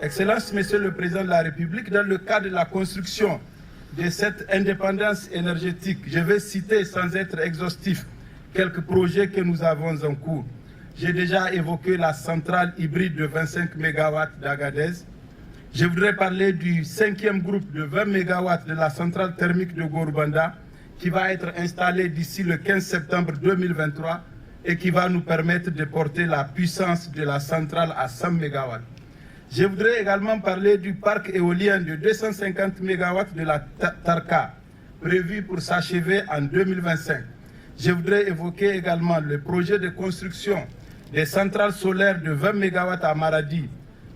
Excellences, Monsieur le Président de la République, dans le cadre de la construction de cette indépendance énergétique, je vais citer sans être exhaustif quelques projets que nous avons en cours. J'ai déjà évoqué la centrale hybride de 25 MW d'Agadez. Je voudrais parler du 5e groupe de 20 MW de la centrale thermique de Gorubanda qui va être installée d'ici le 15 septembre 2023 et qui va nous permettre de porter la puissance de la centrale à 100 MW. Je voudrais également parler du parc éolien de 250 MW de la Tarka, prévu pour s'achever en 2025. Je voudrais évoquer également le projet de construction des centrales solaires de 20 MW à Maradi,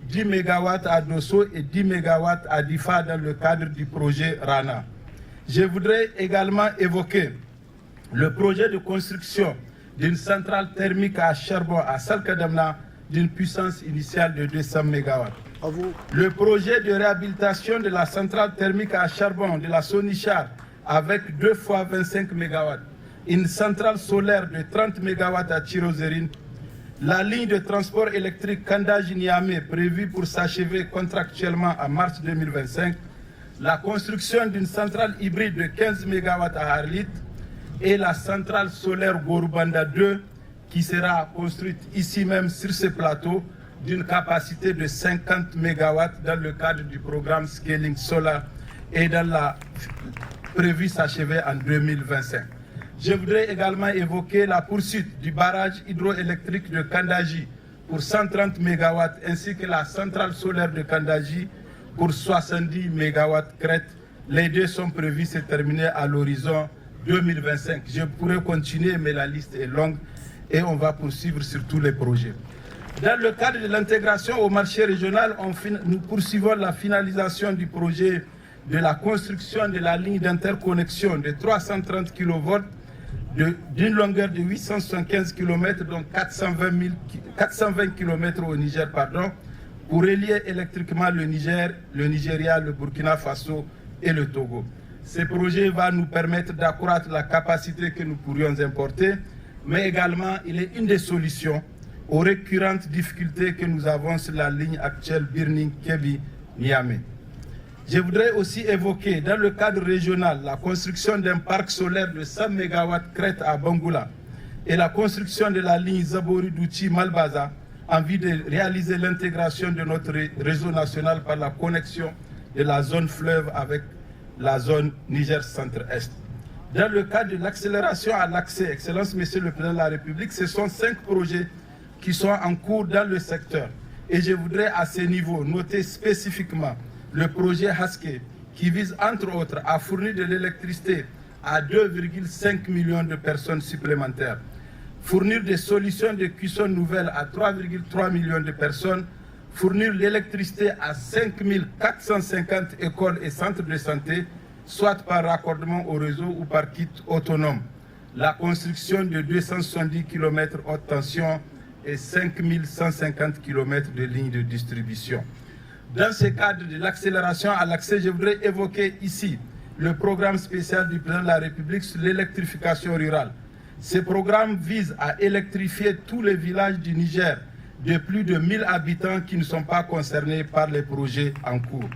10 MW à Dosso et 10 MW à Difa dans le cadre du projet Rana. Je voudrais également évoquer le projet de construction d'une centrale thermique à charbon à Salkadamna d'une puissance initiale de 200 MW. Le projet de réhabilitation de la centrale thermique à charbon de la Sonichar avec 2 fois 25 MW. Une centrale solaire de 30 MW à Chirozérine. La ligne de transport électrique Kandaji-Niamey prévue pour s'achever contractuellement en mars 2025. La construction d'une centrale hybride de 15 MW à Arlit et la centrale solaire Gorubanda 2 qui sera construite ici même sur ce plateau d'une capacité de 50 MW dans le cadre du programme Scaling Solar et dans la prévue s'achever en 2025. Je voudrais également évoquer la poursuite du barrage hydroélectrique de Kandaji pour 130 MW ainsi que la centrale solaire de Kandaji pour 70 MW crête. Les deux sont prévus se terminer à l'horizon 2025. Je pourrais continuer mais la liste est longue et on va poursuivre sur tous les projets. Dans le cadre de l'intégration au marché régional, nous poursuivons la finalisation du projet de la construction de la ligne d'interconnexion de 330 kV d'une longueur de 875 km, dont 420 km au Niger, pour relier électriquement le Niger, le Nigeria, le Burkina Faso et le Togo. Ce projet va nous permettre d'accroître la capacité que nous pourrions importer, mais également il est une des solutions aux récurrentes difficultés que nous avons sur la ligne actuelle Birning-Kebbi-Niamey. Je voudrais aussi évoquer, dans le cadre régional, la construction d'un parc solaire de 100 MW crête à Bangoula et la construction de la ligne Zabori-Douchi-Malbaza en vue de réaliser l'intégration de notre réseau national par la connexion de la zone fleuve avec la zone Niger Centre-Est. Dans le cadre de l'accélération à l'accès, Excellence, Monsieur le Président de la République, ce sont 5 projets qui sont en cours dans le secteur. Et je voudrais à ce niveau noter spécifiquement le projet Haske qui vise entre autres à fournir de l'électricité à 2,5 millions de personnes supplémentaires, fournir des solutions de cuisson nouvelles à 3,3 millions de personnes, fournir l'électricité à 5 450 écoles et centres de santé, soit par raccordement au réseau ou par kit autonome, la construction de 270 km haute tension et 5 150 km de lignes de distribution. Dans ce cadre de l'accélération à l'accès, je voudrais évoquer ici le programme spécial du Président de la République sur l'électrification rurale. Ce programme vise à électrifier tous les villages du Niger de plus de 1000 habitants qui ne sont pas concernés par les projets en cours.